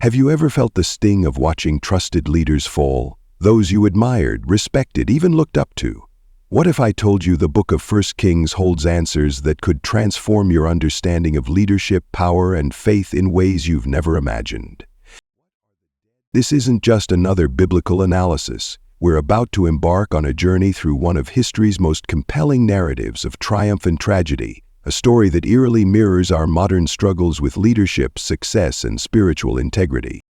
Have you ever felt the sting of watching trusted leaders fall? Those you admired, respected, even looked up to? What if I told you the book of 1 Kings holds answers that could transform your understanding of leadership, power, and faith in ways you've never imagined? This isn't just another biblical analysis. We're about to embark on a journey through one of history's most compelling narratives of triumph and tragedy, a story that eerily mirrors our modern struggles with leadership, success, and spiritual integrity.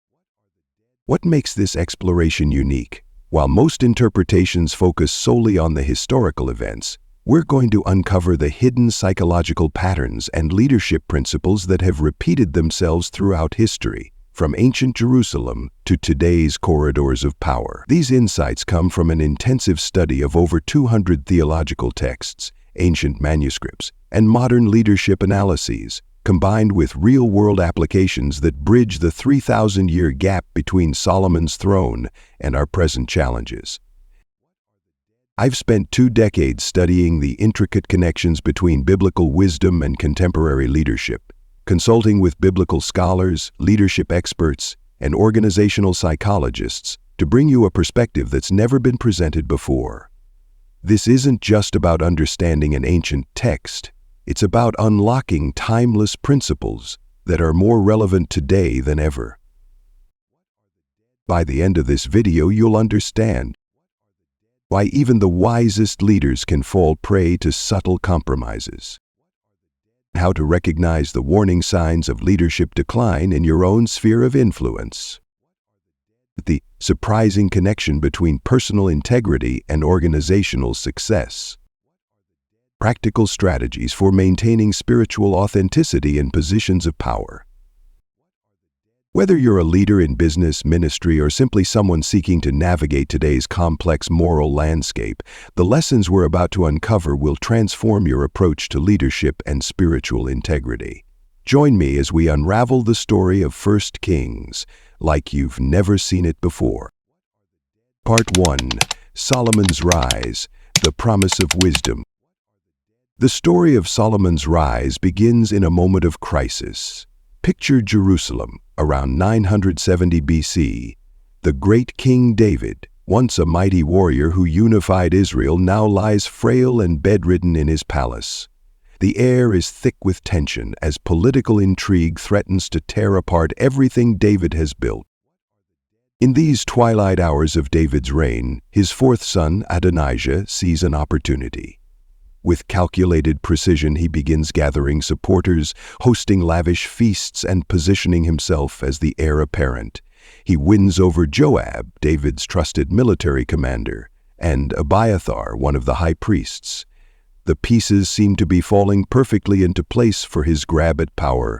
What makes this exploration unique? While most interpretations focus solely on the historical events, we're going to uncover the hidden psychological patterns and leadership principles that have repeated themselves throughout history, from ancient Jerusalem to today's corridors of power. These insights come from an intensive study of over 200 theological texts, ancient manuscripts, and modern leadership analyses, combined with real-world applications that bridge the 3,000-year gap between Solomon's throne and our present challenges. I've spent 2 decades studying the intricate connections between biblical wisdom and contemporary leadership, consulting with biblical scholars, leadership experts, and organizational psychologists to bring you a perspective that's never been presented before. This isn't just about understanding an ancient text. It's about unlocking timeless principles that are more relevant today than ever. By the end of this video, you'll understand why even the wisest leaders can fall prey to subtle compromises, how to recognize the warning signs of leadership decline in your own sphere of influence, the surprising connection between personal integrity and organizational success, practical strategies for maintaining spiritual authenticity in positions of power. Whether you're a leader in business, ministry, or simply someone seeking to navigate today's complex moral landscape, the lessons we're about to uncover will transform your approach to leadership and spiritual integrity. Join me as we unravel the story of 1 Kings like you've never seen it before. Part 1. Solomon's Rise, the Promise of Wisdom. The story of Solomon's rise begins in a moment of crisis. Picture Jerusalem, around 970 BC. The great King David, once a mighty warrior who unified Israel, now lies frail and bedridden in his palace. The air is thick with tension as political intrigue threatens to tear apart everything David has built. In these twilight hours of David's reign, his 4th son, Adonijah, sees an opportunity. With calculated precision, he begins gathering supporters, hosting lavish feasts, and positioning himself as the heir apparent. He wins over Joab, David's trusted military commander, and Abiathar, one of the high priests. The pieces seem to be falling perfectly into place for his grab at power.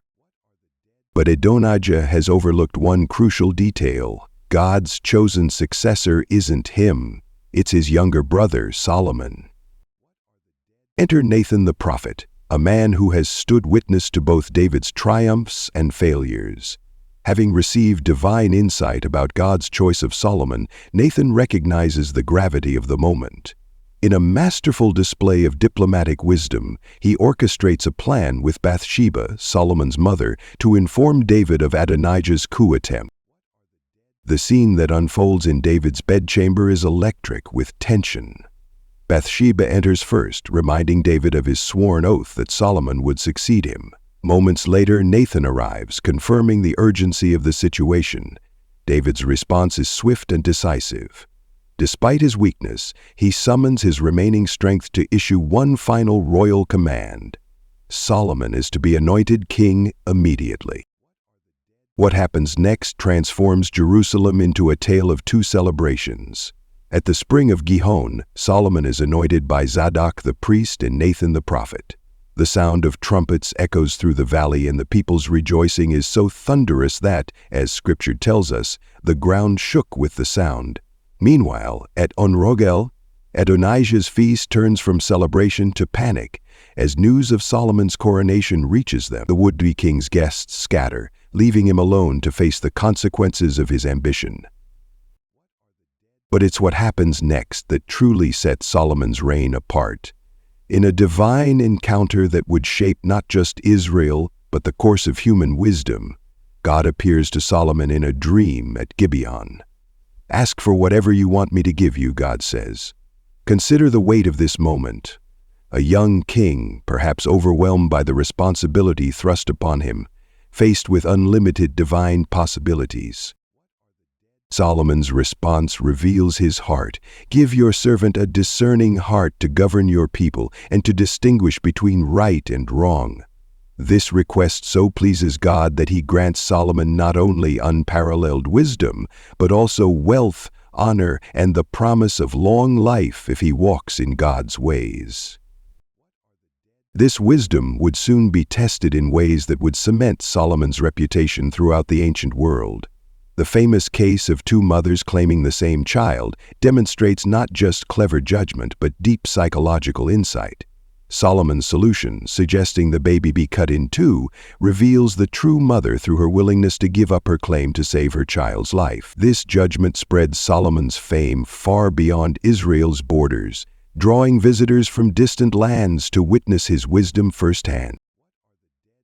But Adonijah has overlooked one crucial detail. God's chosen successor isn't him. It's his younger brother, Solomon. Enter Nathan the prophet, a man who has stood witness to both David's triumphs and failures. Having received divine insight about God's choice of Solomon, Nathan recognizes the gravity of the moment. In a masterful display of diplomatic wisdom, he orchestrates a plan with Bathsheba, Solomon's mother, to inform David of Adonijah's coup attempt. The scene that unfolds in David's bedchamber is electric with tension. Bathsheba enters first, reminding David of his sworn oath that Solomon would succeed him. Moments later, Nathan arrives, confirming the urgency of the situation. David's response is swift and decisive. Despite his weakness, he summons his remaining strength to issue one final royal command. Solomon is to be anointed king immediately. What happens next transforms Jerusalem into a tale of 2 celebrations. At the spring of Gihon, Solomon is anointed by Zadok the priest and Nathan the prophet. The sound of trumpets echoes through the valley, and the people's rejoicing is so thunderous that, as Scripture tells us, the ground shook with the sound. Meanwhile, at Onrogel, Adonijah's feast turns from celebration to panic. As news of Solomon's coronation reaches them, the would-be king's guests scatter, leaving him alone to face the consequences of his ambition. But it's what happens next that truly sets Solomon's reign apart. In a divine encounter that would shape not just Israel, but the course of human wisdom, God appears to Solomon in a dream at Gibeon. "Ask for whatever you want me to give you," God says. Consider the weight of this moment. A young king, perhaps overwhelmed by the responsibility thrust upon him, faced with unlimited divine possibilities. Solomon's response reveals his heart. "Give your servant a discerning heart to govern your people and to distinguish between right and wrong." This request so pleases God that he grants Solomon not only unparalleled wisdom, but also wealth, honor, and the promise of long life if he walks in God's ways. This wisdom would soon be tested in ways that would cement Solomon's reputation throughout the ancient world. The famous case of two mothers claiming the same child demonstrates not just clever judgment but deep psychological insight. Solomon's solution, suggesting the baby be cut in two, reveals the true mother through her willingness to give up her claim to save her child's life. This judgment spread Solomon's fame far beyond Israel's borders, drawing visitors from distant lands to witness his wisdom firsthand.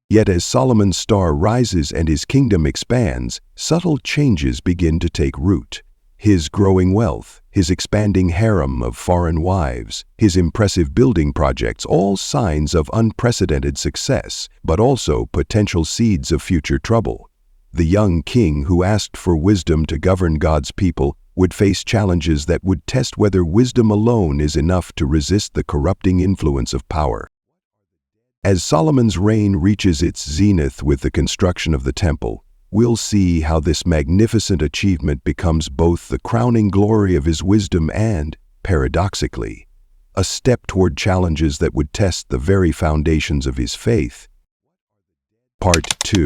Yet as Solomon's star rises and his kingdom expands, subtle changes begin to take root. His growing wealth, his expanding harem of foreign wives, his impressive building projects, all signs of unprecedented success, but also potential seeds of future trouble. The young king who asked for wisdom to govern God's people would face challenges that would test whether wisdom alone is enough to resist the corrupting influence of power. As Solomon's reign reaches its zenith with the construction of the temple, we'll see how this magnificent achievement becomes both the crowning glory of his wisdom and, paradoxically, a step toward challenges that would test the very foundations of his faith. Part 2.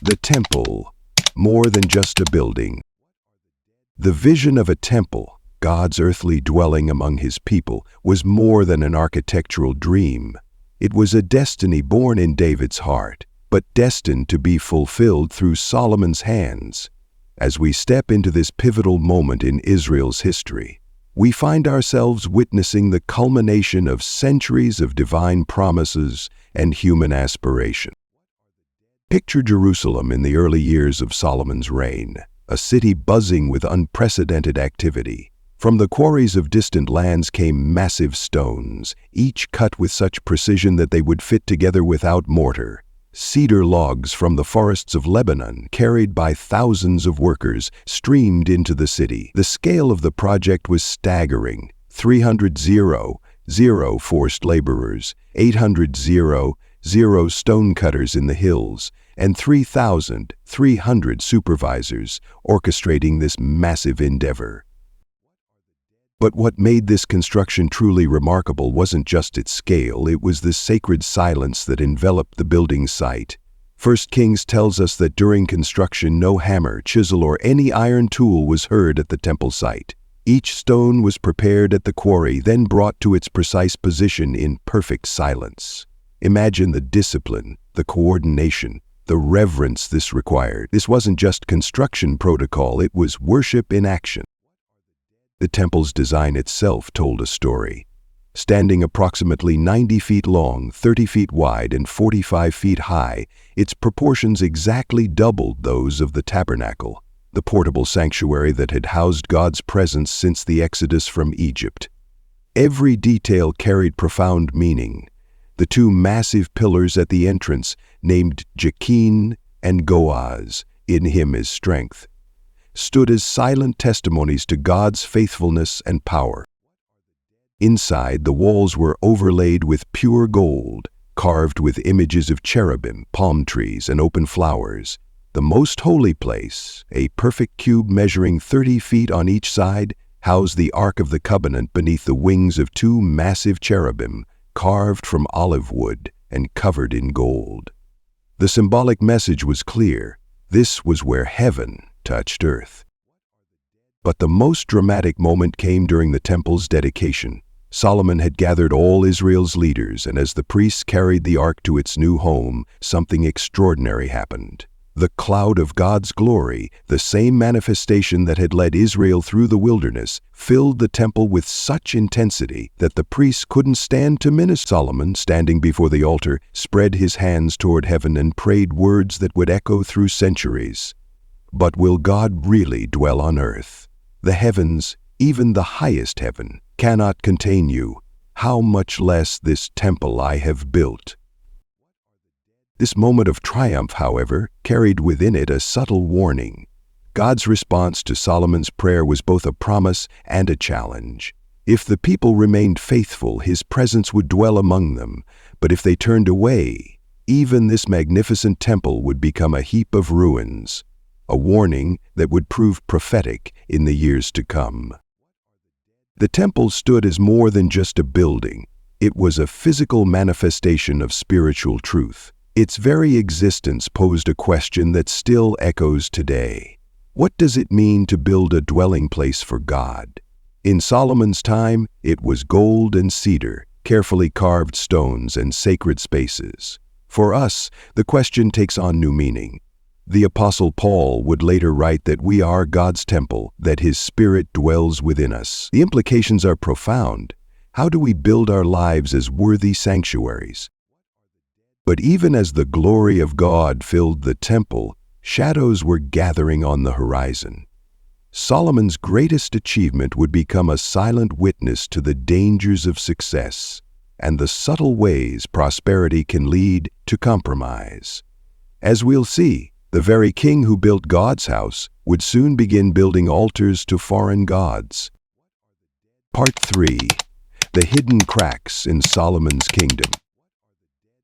The Temple, more than just a building. The vision of a temple, God's earthly dwelling among his people, was more than an architectural dream. It was a destiny born in David's heart, but destined to be fulfilled through Solomon's hands. As we step into this pivotal moment in Israel's history, we find ourselves witnessing the culmination of centuries of divine promises and human aspiration. Picture Jerusalem in the early years of Solomon's reign, a city buzzing with unprecedented activity. From the quarries of distant lands came massive stones, each cut with such precision that they would fit together without mortar. Cedar logs from the forests of Lebanon, carried by thousands of workers, streamed into the city. The scale of the project was staggering. 300 forced laborers, 800 stonecutters in the hills, and 3,300 supervisors orchestrating this massive endeavor. But what made this construction truly remarkable wasn't just its scale, it was the sacred silence that enveloped the building site. 1 Kings tells us that during construction no hammer, chisel, or any iron tool was heard at the temple site. Each stone was prepared at the quarry, then brought to its precise position in perfect silence. Imagine the discipline, the coordination, the reverence this required. This wasn't just construction protocol, it was worship in action. The temple's design itself told a story. Standing approximately 90 feet long, 30 feet wide, and 45 feet high, its proportions exactly doubled those of the tabernacle, the portable sanctuary that had housed God's presence since the Exodus from Egypt. Every detail carried profound meaning. The two massive pillars at the entrance, named Jakin and Goaz, "in him is strength," stood as silent testimonies to God's faithfulness and power. Inside, the walls were overlaid with pure gold, carved with images of cherubim, palm trees, and open flowers. The most holy place, a perfect cube measuring 30 feet on each side, housed the Ark of the Covenant beneath the wings of two massive cherubim, carved from olive wood and covered in gold. The symbolic message was clear. This was where heaven touched earth. But the most dramatic moment came during the temple's dedication. Solomon had gathered all Israel's leaders, and as the priests carried the ark to its new home, something extraordinary happened. The cloud of God's glory, the same manifestation that had led Israel through the wilderness, filled the temple with such intensity that the priests couldn't stand to minister. Solomon, standing before the altar, spread his hands toward heaven and prayed words that would echo through centuries. But will God really dwell on earth? The heavens, even the highest heaven, cannot contain you. How much less this temple I have built? This moment of triumph, however, carried within it a subtle warning. God's response to Solomon's prayer was both a promise and a challenge. If the people remained faithful, his presence would dwell among them, but if they turned away, even this magnificent temple would become a heap of ruins, a warning that would prove prophetic in the years to come. The temple stood as more than just a building. It was a physical manifestation of spiritual truth. Its very existence posed a question that still echoes today. What does it mean to build a dwelling place for God? In Solomon's time, it was gold and cedar, carefully carved stones, and sacred spaces. For us, the question takes on new meaning. The Apostle Paul would later write that we are God's temple, that His Spirit dwells within us. The implications are profound. How do we build our lives as worthy sanctuaries? But even as the glory of God filled the temple, shadows were gathering on the horizon. Solomon's greatest achievement would become a silent witness to the dangers of success and the subtle ways prosperity can lead to compromise. As we'll see, the very king who built God's house would soon begin building altars to foreign gods. Part 3. The hidden cracks in Solomon's kingdom.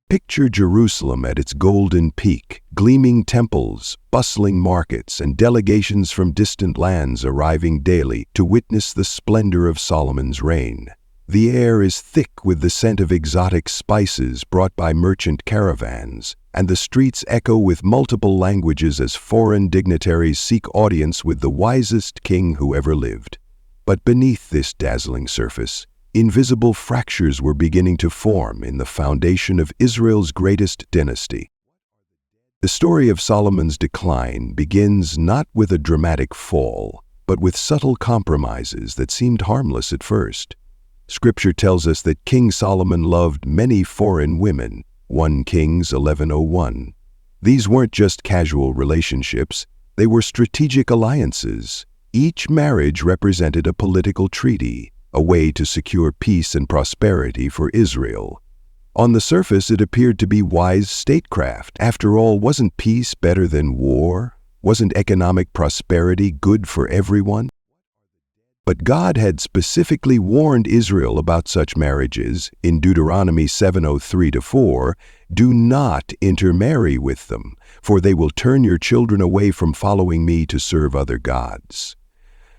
Picture Jerusalem at its golden peak, gleaming temples, bustling markets, and delegations from distant lands arriving daily to witness the splendor of Solomon's reign. The air is thick with the scent of exotic spices brought by merchant caravans, and the streets echo with multiple languages as foreign dignitaries seek audience with the wisest king who ever lived. But beneath this dazzling surface, invisible fractures were beginning to form in the foundation of Israel's greatest dynasty. The story of Solomon's decline begins not with a dramatic fall, but with subtle compromises that seemed harmless at first. Scripture tells us that King Solomon loved many foreign women, 1 Kings 11:01. These weren't just casual relationships, they were strategic alliances. Each marriage represented a political treaty, a way to secure peace and prosperity for Israel. On the surface, it appeared to be wise statecraft. After all, wasn't peace better than war? Wasn't economic prosperity good for everyone? But God had specifically warned Israel about such marriages. In Deuteronomy 7:03-4, "Do not intermarry with them, for they will turn your children away from following me to serve other gods."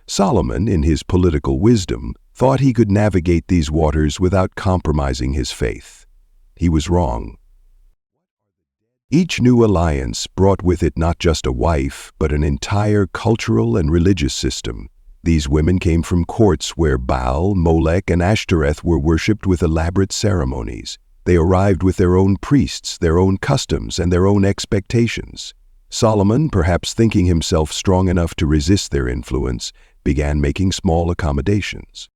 Solomon, in his political wisdom, thought he could navigate these waters without compromising his faith. He was wrong. Each new alliance brought with it not just a wife, but an entire cultural and religious system. These women came from courts where Baal, Molech, and Ashtoreth were worshipped with elaborate ceremonies. They arrived with their own priests, their own customs, and their own expectations. Solomon, perhaps thinking himself strong enough to resist their influence, began making small accommodations.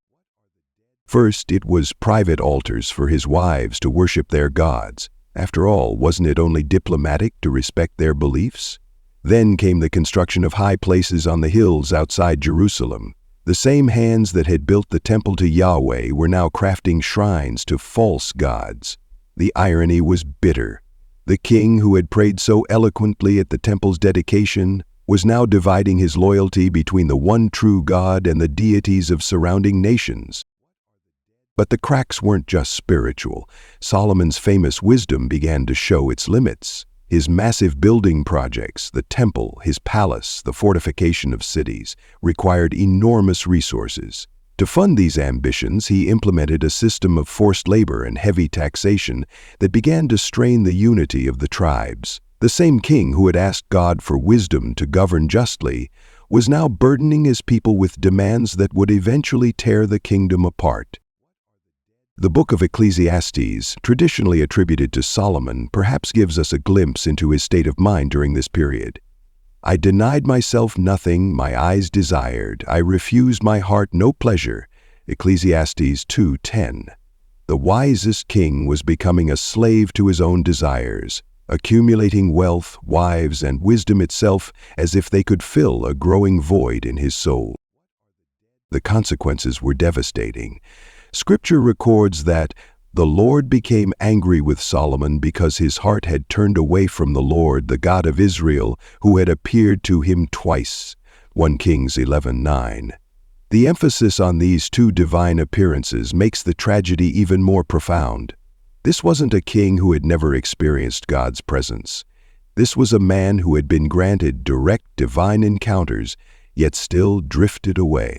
First, it was private altars for his wives to worship their gods. After all, wasn't it only diplomatic to respect their beliefs? Then came the construction of high places on the hills outside Jerusalem. The same hands that had built the temple to Yahweh were now crafting shrines to false gods. The irony was bitter. The king who had prayed so eloquently at the temple's dedication was now dividing his loyalty between the one true God and the deities of surrounding nations. But the cracks weren't just spiritual. Solomon's famous wisdom began to show its limits. His massive building projects, the temple, his palace, the fortification of cities, required enormous resources. To fund these ambitions, he implemented a system of forced labor and heavy taxation that began to strain the unity of the tribes. The same king who had asked God for wisdom to govern justly was now burdening his people with demands that would eventually tear the kingdom apart. The book of Ecclesiastes, traditionally attributed to Solomon, perhaps gives us a glimpse into his state of mind during this period. I denied myself nothing my eyes desired. I refused my heart no pleasure. Ecclesiastes 2:10. The wisest king was becoming a slave to his own desires, accumulating wealth, wives, and wisdom itself as if they could fill a growing void in his soul. The consequences were devastating. Scripture records that the Lord became angry with Solomon because his heart had turned away from the Lord, the God of Israel, who had appeared to him twice. 1 Kings 11:9. The emphasis on these two divine appearances makes the tragedy even more profound. This wasn't a king who had never experienced God's presence. This was a man who had been granted direct divine encounters, yet still drifted away.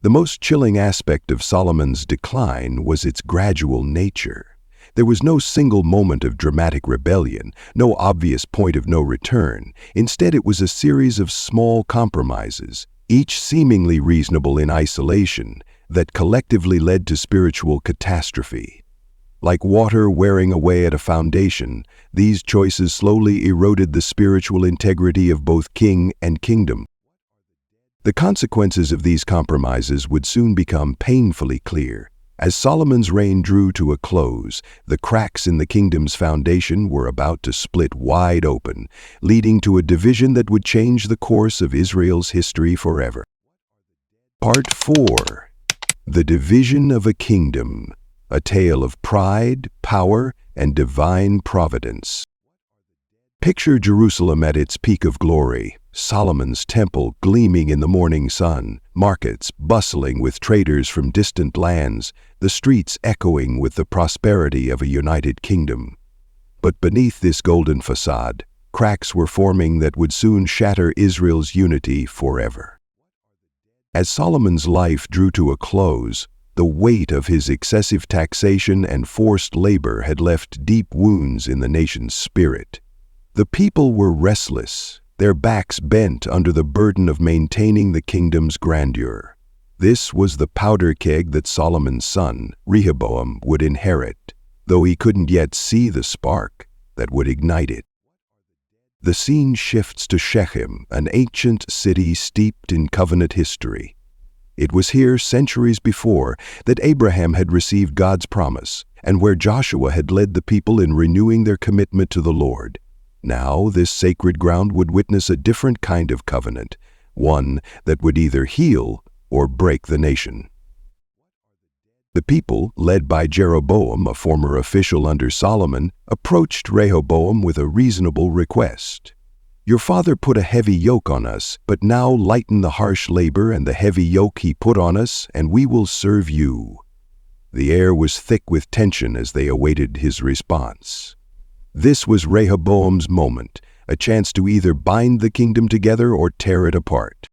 The most chilling aspect of Solomon's decline was its gradual nature. There was no single moment of dramatic rebellion, no obvious point of no return. Instead, it was a series of small compromises, each seemingly reasonable in isolation, that collectively led to spiritual catastrophe. Like water wearing away at a foundation, these choices slowly eroded the spiritual integrity of both king and kingdom. The consequences of these compromises would soon become painfully clear. As Solomon's reign drew to a close, the cracks in the kingdom's foundation were about to split wide open, leading to a division that would change the course of Israel's history forever. Part 4. The Division of a Kingdom, a tale of pride, power, and divine providence. Picture Jerusalem at its peak of glory, Solomon's temple gleaming in the morning sun, markets bustling with traders from distant lands, the streets echoing with the prosperity of a united kingdom. But beneath this golden facade, cracks were forming that would soon shatter Israel's unity forever. As Solomon's life drew to a close, the weight of his excessive taxation and forced labor had left deep wounds in the nation's spirit. The people were restless, their backs bent under the burden of maintaining the kingdom's grandeur. This was the powder keg that Solomon's son, Rehoboam, would inherit, though he couldn't yet see the spark that would ignite it. The scene shifts to Shechem, an ancient city steeped in covenant history. It was here, centuries before, that Abraham had received God's promise, and where Joshua had led the people in renewing their commitment to the Lord. Now, this sacred ground would witness a different kind of covenant, one that would either heal or break the nation. The people, led by Jeroboam, a former official under Solomon, approached Rehoboam with a reasonable request. "Your father put a heavy yoke on us, but now lighten the harsh labor and the heavy yoke he put on us, and we will serve you." The air was thick with tension as they awaited his response. This was Rehoboam's moment, a chance to either bind the kingdom together or tear it apart.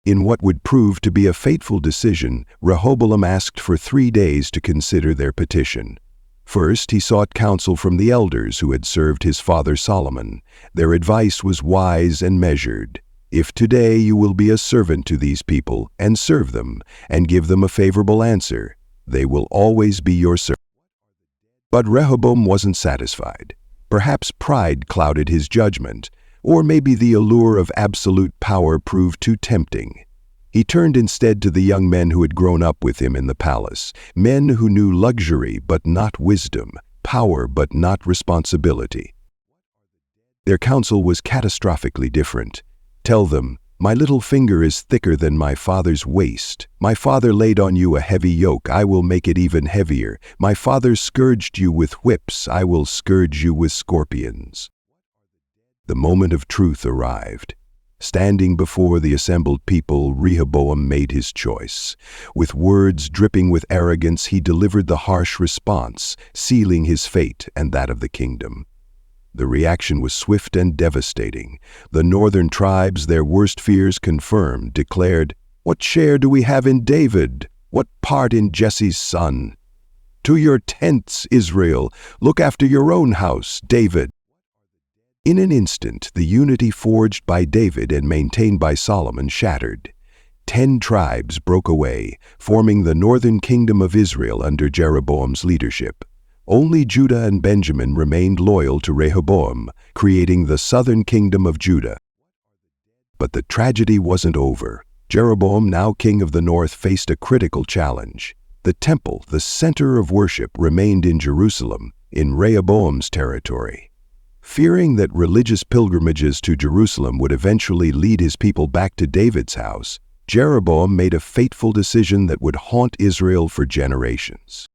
In what would prove to be a fateful decision, Rehoboam asked for 3 days to consider their petition. First, he sought counsel from the elders who had served his father Solomon. Their advice was wise and measured. "If today you will be a servant to these people, and serve them, and give them a favorable answer, they will always be your servants." But Rehoboam wasn't satisfied. Perhaps pride clouded his judgment, or maybe the allure of absolute power proved too tempting. He turned instead to the young men who had grown up with him in the palace, men who knew luxury but not wisdom, power but not responsibility. Their counsel was catastrophically different. "Tell them, my little finger is thicker than my father's waist. My father laid on you a heavy yoke, I will make it even heavier. My father scourged you with whips, I will scourge you with scorpions." The moment of truth arrived. Standing before the assembled people, Rehoboam made his choice. With words dripping with arrogance, he delivered the harsh response, sealing his fate and that of the kingdom. The reaction was swift and devastating. The northern tribes, their worst fears confirmed, declared, "What share do we have in David? What part in Jesse's son? To your tents, Israel! Look after your own house, David!" In an instant, the unity forged by David and maintained by Solomon shattered. 10 tribes broke away, forming the northern kingdom of Israel under Jeroboam's leadership. Only Judah and Benjamin remained loyal to Rehoboam, creating the southern kingdom of Judah. But the tragedy wasn't over. Jeroboam, now king of the north, faced a critical challenge. The temple, the center of worship, remained in Jerusalem, in Rehoboam's territory. Fearing that religious pilgrimages to Jerusalem would eventually lead his people back to David's house, Jeroboam made a fateful decision that would haunt Israel for generations.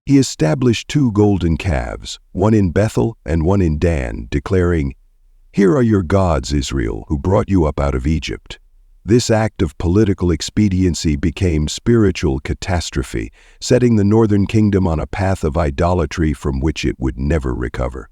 He established 2 golden calves, one in Bethel and one in Dan, declaring, "Here are your gods, Israel, who brought you up out of Egypt." This act of political expediency became spiritual catastrophe, setting the northern kingdom on a path of idolatry from which it would never recover.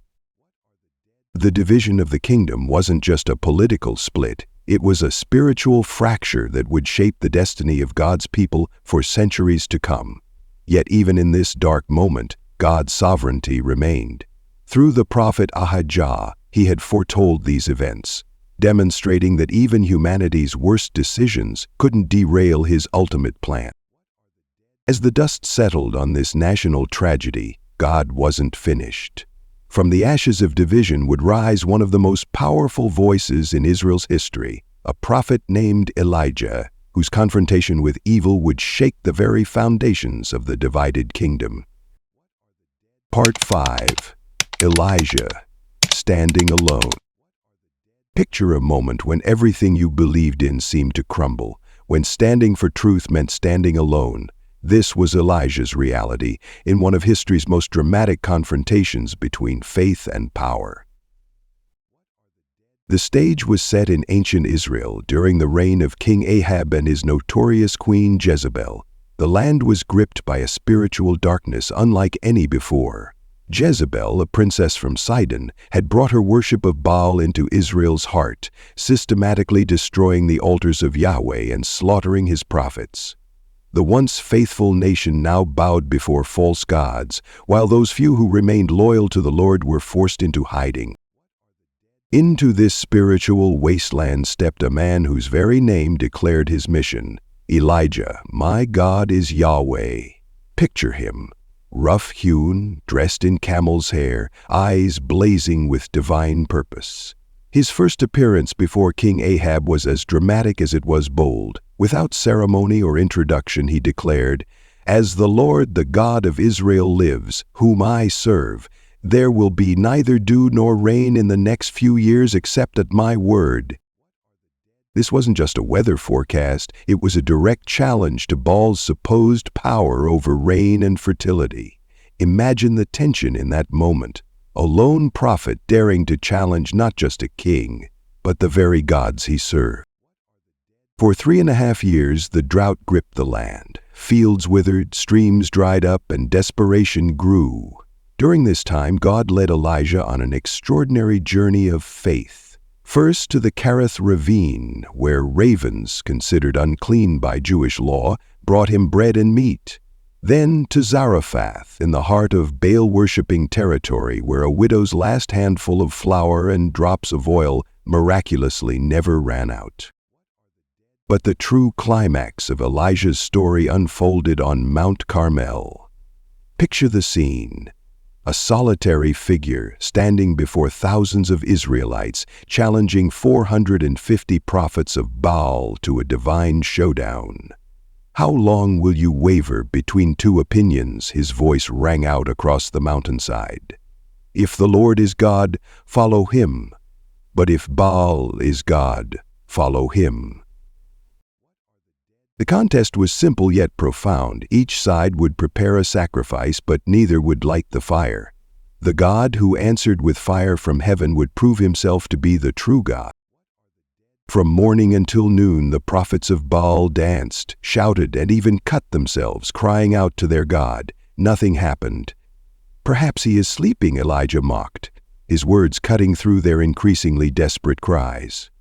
The division of the kingdom wasn't just a political split, it was a spiritual fracture that would shape the destiny of God's people for centuries to come. Yet even in this dark moment, God's sovereignty remained. Through the prophet Ahijah, he had foretold these events, demonstrating that even humanity's worst decisions couldn't derail his ultimate plan. As the dust settled on this national tragedy, God wasn't finished. From the ashes of division would rise one of the most powerful voices in Israel's history, a prophet named Elijah, whose confrontation with evil would shake the very foundations of the divided kingdom. Part 5. Elijah, Standing Alone. Picture a moment when everything you believed in seemed to crumble, when standing for truth meant standing alone. This was Elijah's reality in one of history's most dramatic confrontations between faith and power. The stage was set in ancient Israel during the reign of King Ahab and his notorious queen Jezebel. The land was gripped by a spiritual darkness unlike any before. Jezebel, a princess from Sidon, had brought her worship of Baal into Israel's heart, systematically destroying the altars of Yahweh and slaughtering his prophets. The once faithful nation now bowed before false gods, while those few who remained loyal to the Lord were forced into hiding. Into this spiritual wasteland stepped a man whose very name declared his mission, Elijah. My God is Yahweh. Picture him, rough-hewn, dressed in camel's hair, eyes blazing with divine purpose. His first appearance before King Ahab was as dramatic as it was bold. Without ceremony or introduction, he declared, "As the Lord, the God of Israel lives, whom I serve, there will be neither dew nor rain in the next few years except at my word." This wasn't just a weather forecast, it was a direct challenge to Baal's supposed power over rain and fertility. Imagine the tension in that moment. A lone prophet daring to challenge not just a king, but the very gods he served. For 3.5 years, the drought gripped the land. Fields withered, streams dried up, and desperation grew. During this time, God led Elijah on an extraordinary journey of faith. First to the Kerith ravine, where ravens, considered unclean by Jewish law, brought him bread and meat. Then to Zarephath, in the heart of Baal-worshipping territory, where a widow's last handful of flour and drops of oil miraculously never ran out. But the true climax of Elijah's story unfolded on Mount Carmel. Picture the scene. A solitary figure standing before thousands of Israelites, challenging 450 prophets of Baal to a divine showdown. "How long will you waver between two opinions?" his voice rang out across the mountainside. "If the Lord is God, follow him. But if Baal is God, follow him." The contest was simple yet profound. Each side would prepare a sacrifice, but neither would light the fire. The God who answered with fire from heaven would prove himself to be the true God. From morning until noon, the prophets of Baal danced, shouted, and even cut themselves, crying out to their God. Nothing happened. "Perhaps he is sleeping," Elijah mocked, his words cutting through their increasingly desperate cries.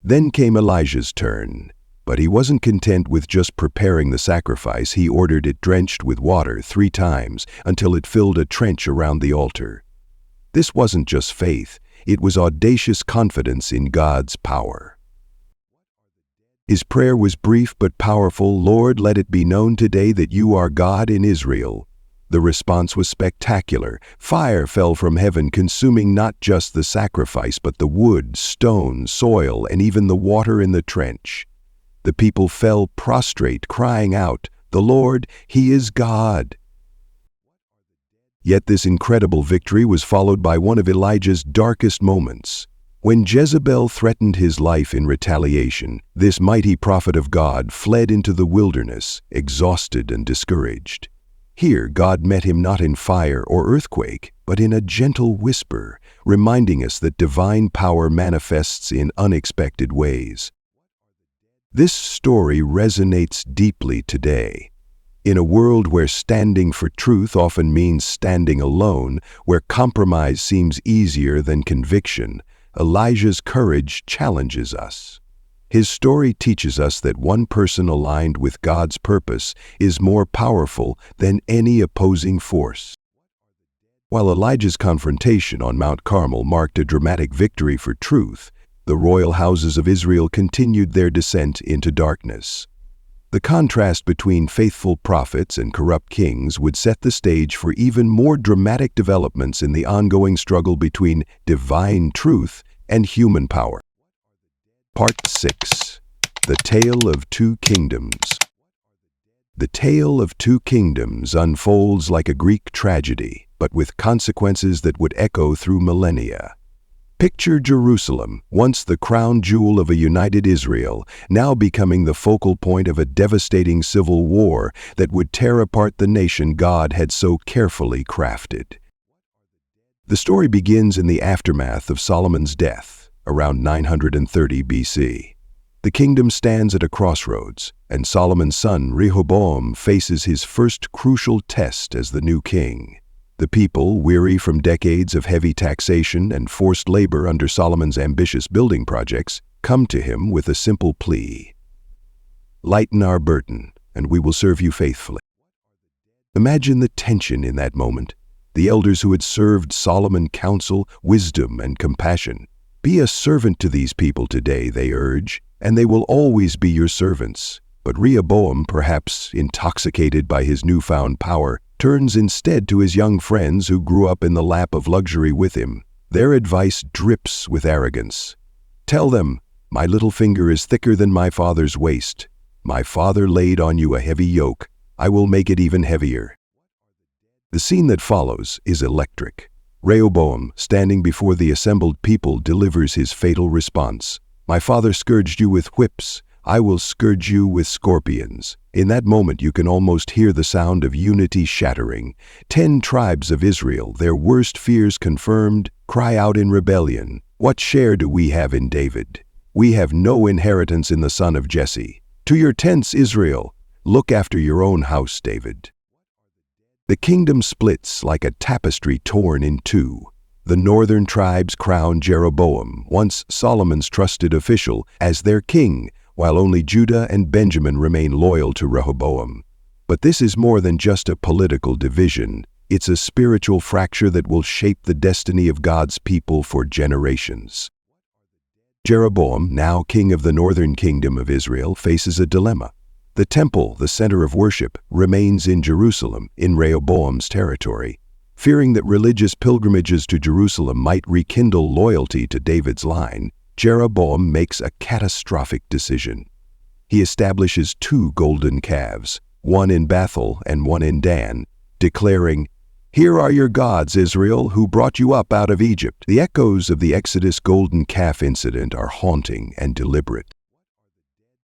Then came Elijah's turn. But he wasn't content with just preparing the sacrifice. He ordered it drenched with water 3 times until it filled a trench around the altar. This wasn't just faith, it was audacious confidence in God's power. His prayer was brief but powerful. "Lord, let it be known today that you are God in Israel." The response was spectacular. Fire fell from heaven, consuming not just the sacrifice, but the wood, stone, soil, and even the water in the trench. The people fell prostrate, crying out, "The Lord, He is God." Yet this incredible victory was followed by one of Elijah's darkest moments. When Jezebel threatened his life in retaliation, this mighty prophet of God fled into the wilderness, exhausted and discouraged. Here, God met him not in fire or earthquake, but in a gentle whisper, reminding us that divine power manifests in unexpected ways. This story resonates deeply today. In a world where standing for truth often means standing alone, where compromise seems easier than conviction, Elijah's courage challenges us. His story teaches us that one person aligned with God's purpose is more powerful than any opposing force. While Elijah's confrontation on Mount Carmel marked a dramatic victory for truth, the royal houses of Israel continued their descent into darkness. The contrast between faithful prophets and corrupt kings would set the stage for even more dramatic developments in the ongoing struggle between divine truth and human power. Part 6. The Tale of Two Kingdoms. The tale of two kingdoms unfolds like a Greek tragedy, but with consequences that would echo through millennia. Picture Jerusalem, once the crown jewel of a united Israel, now becoming the focal point of a devastating civil war that would tear apart the nation God had so carefully crafted. The story begins in the aftermath of Solomon's death, around 930 BC. The kingdom stands at a crossroads, and Solomon's son Rehoboam faces his first crucial test as the new king. The people, weary from decades of heavy taxation and forced labor under Solomon's ambitious building projects, come to him with a simple plea: "Lighten our burden, and we will serve you faithfully." Imagine the tension in that moment. The elders who had served Solomon counsel, wisdom, and compassion. "Be a servant to these people today," they urge, "and they will always be your servants." But Rehoboam, perhaps intoxicated by his newfound power, turns instead to his young friends who grew up in the lap of luxury with him. Their advice drips with arrogance. "Tell them, my little finger is thicker than my father's waist. My father laid on you a heavy yoke. I will make it even heavier." The scene that follows is electric. Rehoboam, standing before the assembled people, delivers his fatal response: "My father scourged you with whips. I will scourge you with scorpions." In that moment, you can almost hear the sound of unity shattering. 10 tribes of Israel, their worst fears confirmed, cry out in rebellion, "What share do we have in David? We have no inheritance in the son of Jesse. To your tents, Israel! Look after your own house, David." The kingdom splits like a tapestry torn in two. The northern tribes crown Jeroboam, once Solomon's trusted official, as their king, while only Judah and Benjamin remain loyal to Rehoboam. But this is more than just a political division. It's a spiritual fracture that will shape the destiny of God's people for generations. Jeroboam, now king of the northern kingdom of Israel, faces a dilemma. The temple, the center of worship, remains in Jerusalem, in Rehoboam's territory. Fearing that religious pilgrimages to Jerusalem might rekindle loyalty to David's line, Jeroboam makes a catastrophic decision. He establishes 2 golden calves, one in Bethel and one in Dan, declaring, "Here are your gods, Israel, who brought you up out of Egypt." The echoes of the Exodus golden calf incident are haunting and deliberate.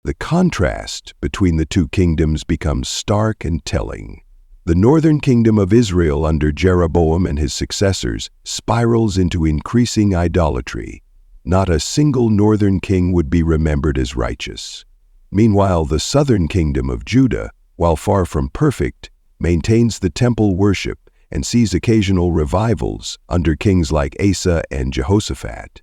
The contrast between the two kingdoms becomes stark and telling. The northern kingdom of Israel under Jeroboam and his successors spirals into increasing idolatry. Not a single northern king would be remembered as righteous. Meanwhile, the southern kingdom of Judah, while far from perfect, maintains the temple worship and sees occasional revivals under kings like Asa and Jehoshaphat.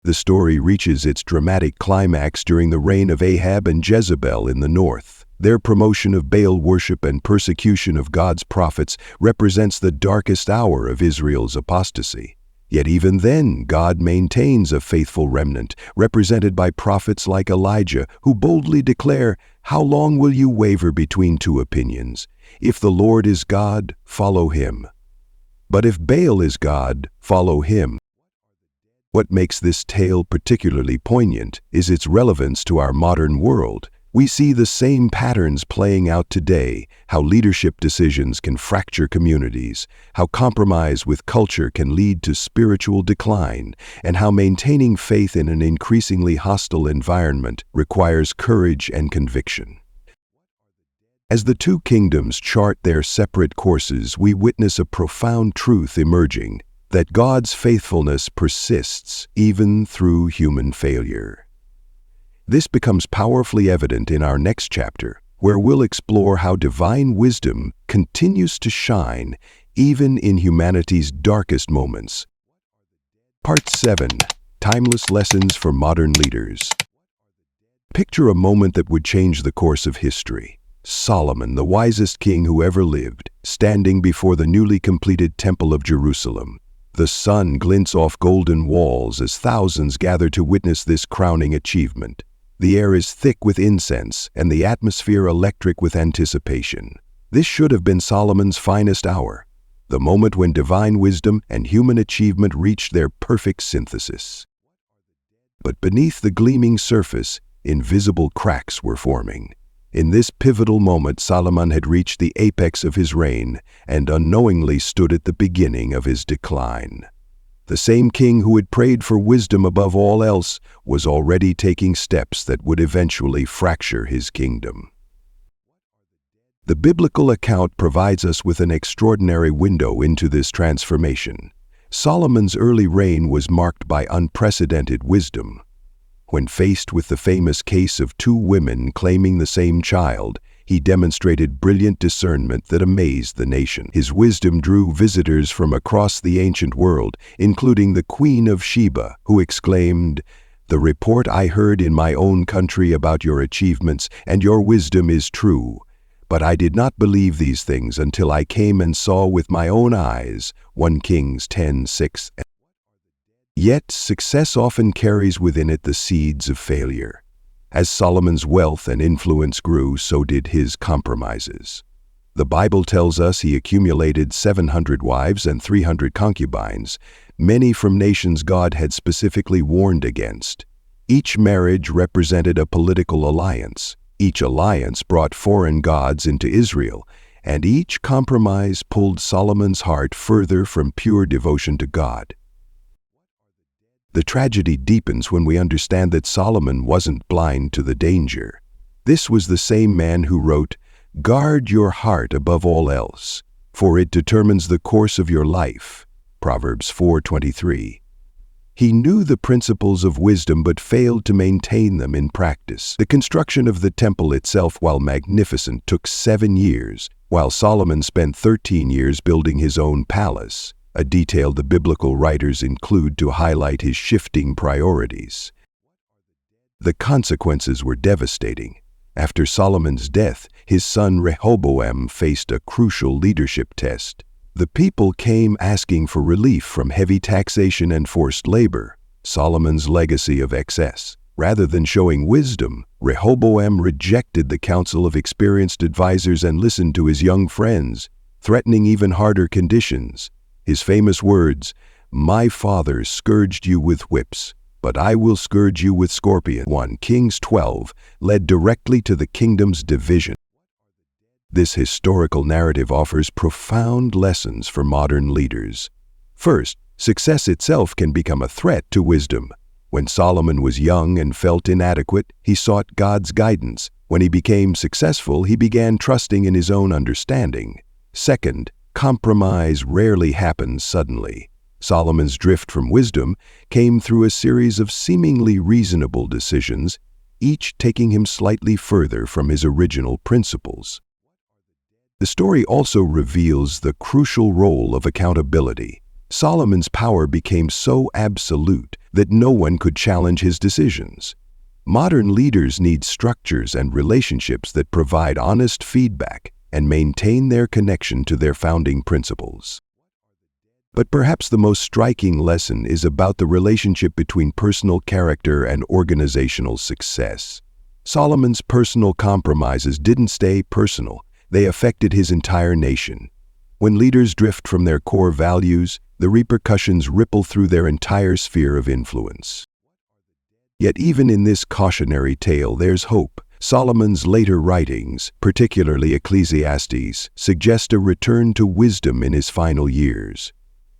The story reaches its dramatic climax during the reign of Ahab and Jezebel in the north. Their promotion of Baal worship and persecution of God's prophets represents the darkest hour of Israel's apostasy. Yet even then, God maintains a faithful remnant, represented by prophets like Elijah, who boldly declare, "How long will you waver between two opinions? If the Lord is God, follow him. But if Baal is God, follow him." What makes this tale particularly poignant is its relevance to our modern world. We see the same patterns playing out today, how leadership decisions can fracture communities, how compromise with culture can lead to spiritual decline, and how maintaining faith in an increasingly hostile environment requires courage and conviction. As the two kingdoms chart their separate courses, we witness a profound truth emerging, that God's faithfulness persists even through human failure. This becomes powerfully evident in our next chapter, where we'll explore how divine wisdom continues to shine even in humanity's darkest moments. Part 7. Timeless Lessons for Modern Leaders. Picture a moment that would change the course of history. Solomon, the wisest king who ever lived, standing before the newly completed Temple of Jerusalem. The sun glints off golden walls as thousands gather to witness this crowning achievement. The air is thick with incense and the atmosphere electric with anticipation. This should have been Solomon's finest hour, the moment when divine wisdom and human achievement reached their perfect synthesis. But beneath the gleaming surface, invisible cracks were forming. In this pivotal moment, Solomon had reached the apex of his reign and unknowingly stood at the beginning of his decline. The same king who had prayed for wisdom above all else was already taking steps that would eventually fracture his kingdom. The biblical account provides us with an extraordinary window into this transformation. Solomon's early reign was marked by unprecedented wisdom. When faced with the famous case of two women claiming the same child, he demonstrated brilliant discernment that amazed the nation. His wisdom drew visitors from across the ancient world, including the Queen of Sheba, who exclaimed, "The report I heard in my own country about your achievements and your wisdom is true. But I did not believe these things until I came and saw with my own eyes." 1 Kings 10:6. Yet, success often carries within it the seeds of failure. As Solomon's wealth and influence grew, so did his compromises. The Bible tells us he accumulated 700 wives and 300 concubines, many from nations God had specifically warned against. Each marriage represented a political alliance. Each alliance brought foreign gods into Israel, and each compromise pulled Solomon's heart further from pure devotion to God. The tragedy deepens when we understand that Solomon wasn't blind to the danger. This was the same man who wrote, "Guard your heart above all else, for it determines the course of your life." Proverbs 4:23. He knew the principles of wisdom but failed to maintain them in practice. The construction of the temple itself, while magnificent, took 7 years, while Solomon spent 13 years building his own palace, a detail the biblical writers include to highlight his shifting priorities. The consequences were devastating. After Solomon's death, his son Rehoboam faced a crucial leadership test. The people came asking for relief from heavy taxation and forced labor, Solomon's legacy of excess. Rather than showing wisdom, Rehoboam rejected the counsel of experienced advisors and listened to his young friends, threatening even harder conditions. His famous words, "My father scourged you with whips, but I will scourge you with scorpions." 1 Kings 12 led directly to the kingdom's division. This historical narrative offers profound lessons for modern leaders. First, success itself can become a threat to wisdom. When Solomon was young and felt inadequate, he sought God's guidance. When he became successful, he began trusting in his own understanding. Second, compromise rarely happens suddenly. Solomon's drift from wisdom came through a series of seemingly reasonable decisions, each taking him slightly further from his original principles. The story also reveals the crucial role of accountability. Solomon's power became so absolute that no one could challenge his decisions. Modern leaders need structures and relationships that provide honest feedback and maintain their connection to their founding principles. But perhaps the most striking lesson is about the relationship between personal character and organizational success. Solomon's personal compromises didn't stay personal, they affected his entire nation. When leaders drift from their core values, the repercussions ripple through their entire sphere of influence. Yet even in this cautionary tale, there's hope. Solomon's later writings, particularly Ecclesiastes, suggest a return to wisdom in his final years.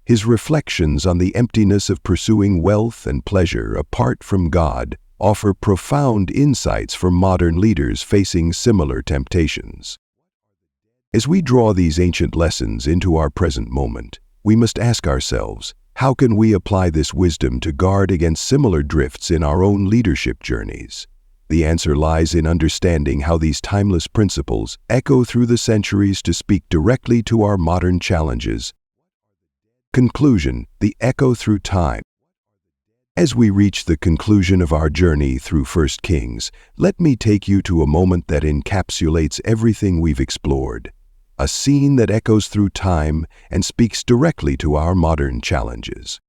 His reflections on the emptiness of pursuing wealth and pleasure apart from God offer profound insights for modern leaders facing similar temptations. As we draw these ancient lessons into our present moment, we must ask ourselves, how can we apply this wisdom to guard against similar drifts in our own leadership journeys? The answer lies in understanding how these timeless principles echo through the centuries to speak directly to our modern challenges. Conclusion: the echo through time. As we reach the conclusion of our journey through 1 Kings, let me take you to a moment that encapsulates everything we've explored. A scene that echoes through time and speaks directly to our modern challenges.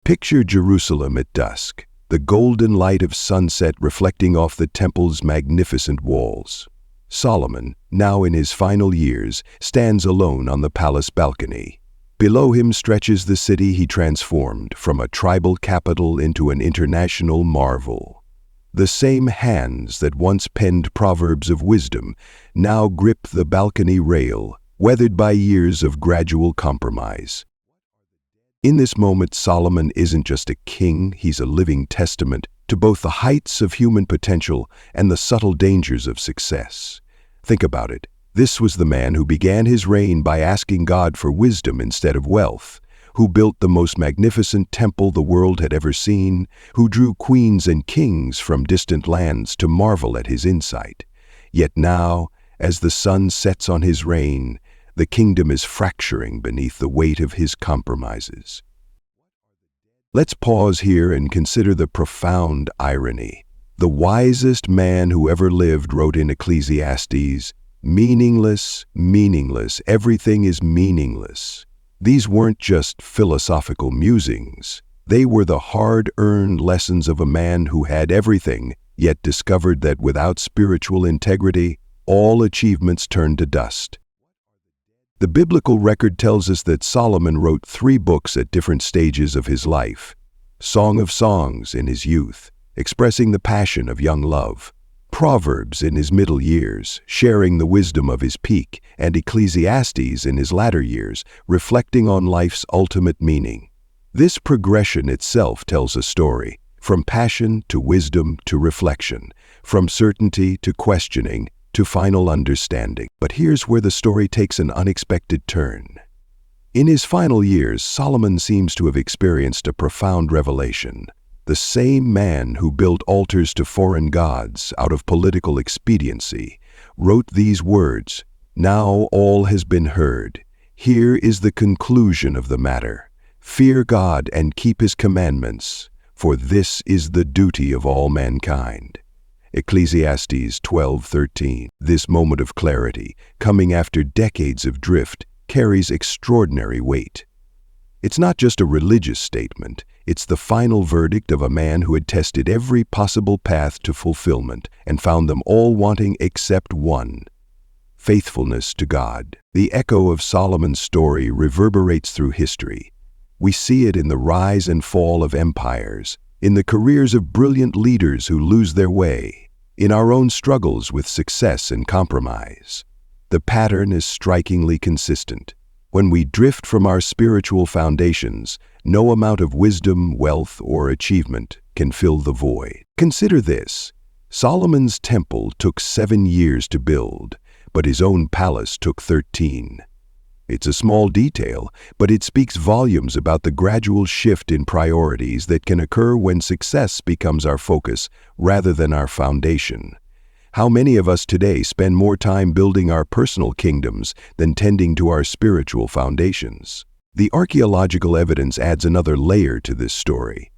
Picture Jerusalem at dusk, the golden light of sunset reflecting off the temple's magnificent walls. Solomon, now in his final years, stands alone on the palace balcony. Below him stretches the city he transformed from a tribal capital into an international marvel. The same hands that once penned proverbs of wisdom now grip the balcony rail, weathered by years of gradual compromise. In this moment, Solomon isn't just a king, he's a living testament to both the heights of human potential and the subtle dangers of success. Think about it. This was the man who began his reign by asking God for wisdom instead of wealth, who built the most magnificent temple the world had ever seen, who drew queens and kings from distant lands to marvel at his insight. Yet now, as the sun sets on his reign, the kingdom is fracturing beneath the weight of his compromises. Let's pause here and consider the profound irony. The wisest man who ever lived wrote in Ecclesiastes, "Meaningless, meaningless, everything is meaningless." These weren't just philosophical musings. They were the hard-earned lessons of a man who had everything, yet discovered that without spiritual integrity, all achievements turned to dust. The biblical record tells us that Solomon wrote 3 books at different stages of his life. Song of Songs in his youth, expressing the passion of young love. Proverbs in his middle years, sharing the wisdom of his peak, and Ecclesiastes in his latter years, reflecting on life's ultimate meaning. This progression itself tells a story, from passion to wisdom to reflection, from certainty to questioning to final understanding. But here's where the story takes an unexpected turn. In his final years, Solomon seems to have experienced a profound revelation. The same man who built altars to foreign gods out of political expediency wrote these words, "Now all has been heard. Here is the conclusion of the matter. Fear God and keep his commandments, for this is the duty of all mankind." Ecclesiastes 12:13. This moment of clarity, coming after decades of drift, carries extraordinary weight. It's not just a religious statement, it's the final verdict of a man who had tested every possible path to fulfillment and found them all wanting except one: faithfulness to God. The echo of Solomon's story reverberates through history. We see it in the rise and fall of empires, in the careers of brilliant leaders who lose their way, in our own struggles with success and compromise. The pattern is strikingly consistent. When we drift from our spiritual foundations, no amount of wisdom, wealth, or achievement can fill the void. Consider this. Solomon's temple took 7 years to build, but his own palace took 13. It's a small detail, but it speaks volumes about the gradual shift in priorities that can occur when success becomes our focus rather than our foundation. How many of us today spend more time building our personal kingdoms than tending to our spiritual foundations? The archaeological evidence adds another layer to this story.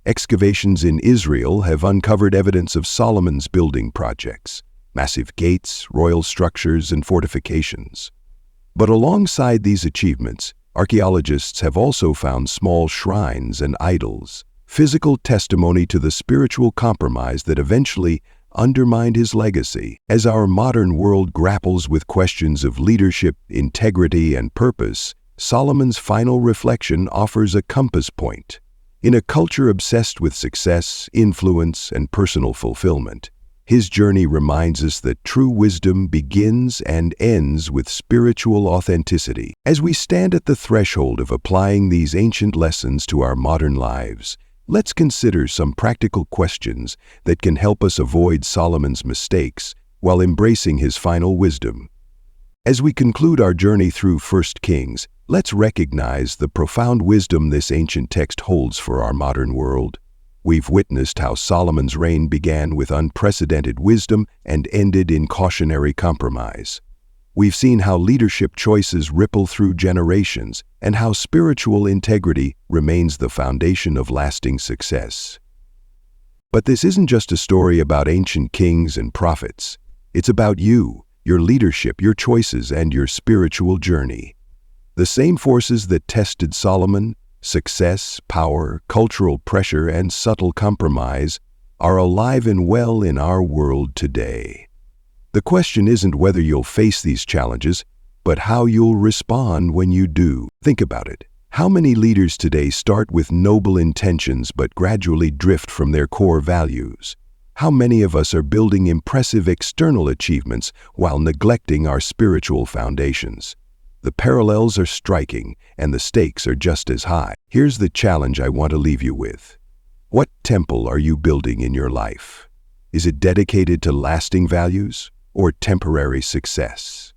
Excavations in Israel have uncovered evidence of Solomon's building projects, massive gates, royal structures, and fortifications. But alongside these achievements, Archaeologists have also found small shrines and idols, physical testimony to the spiritual compromise that eventually undermined his legacy. As our modern world grapples with questions of leadership, integrity, and purpose, Solomon's final reflection offers a compass point. In a culture obsessed with success, influence, and personal fulfillment, his journey reminds us that true wisdom begins and ends with spiritual authenticity. As we stand at the threshold of applying these ancient lessons to our modern lives, let's consider some practical questions that can help us avoid Solomon's mistakes while embracing his final wisdom. As we conclude our journey through 1 Kings, let's recognize the profound wisdom this ancient text holds for our modern world. We've witnessed how Solomon's reign began with unprecedented wisdom and ended in cautionary compromise. We've seen how leadership choices ripple through generations and how spiritual integrity remains the foundation of lasting success. But this isn't just a story about ancient kings and prophets. It's about you, your leadership, your choices, and your spiritual journey. The same forces that tested Solomon, success, power, cultural pressure, and subtle compromise, are alive and well in our world today. The question isn't whether you'll face these challenges, but how you'll respond when you do. Think about it. How many leaders today start with noble intentions but gradually drift from their core values? How many of us are building impressive external achievements while neglecting our spiritual foundations? The parallels are striking, and the stakes are just as high. Here's the challenge I want to leave you with. What temple are you building in your life? Is it dedicated to lasting values or temporary success?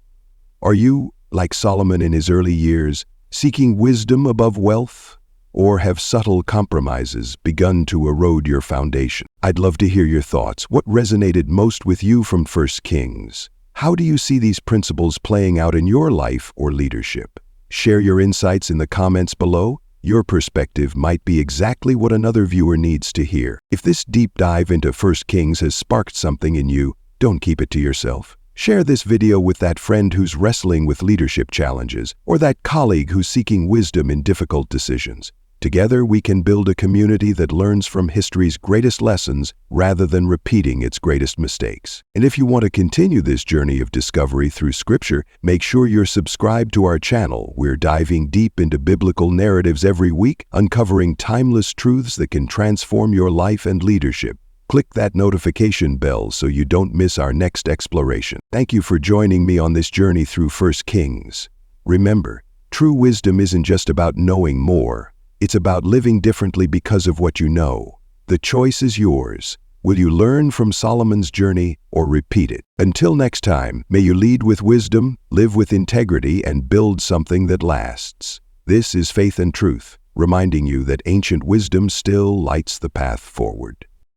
Are you, like Solomon in his early years, seeking wisdom above wealth? Or have subtle compromises begun to erode your foundation? I'd love to hear your thoughts. What resonated most with you from 1 Kings? How do you see these principles playing out in your life or leadership? Share your insights in the comments below. Your perspective might be exactly what another viewer needs to hear. If this deep dive into 1 Kings has sparked something in you, don't keep it to yourself. Share this video with that friend who's wrestling with leadership challenges, or that colleague who's seeking wisdom in difficult decisions. Together, we can build a community that learns from history's greatest lessons rather than repeating its greatest mistakes. And if you want to continue this journey of discovery through Scripture, make sure you're subscribed to our channel. We're diving deep into biblical narratives every week, uncovering timeless truths that can transform your life and leadership. Click that notification bell so you don't miss our next exploration. Thank you for joining me on this journey through 1 Kings. Remember, true wisdom isn't just about knowing more. It's about living differently because of what you know. The choice is yours. Will you learn from Solomon's journey or repeat it? Until next time, may you lead with wisdom, live with integrity, and build something that lasts. This is Faith and Truth, reminding you that ancient wisdom still lights the path forward.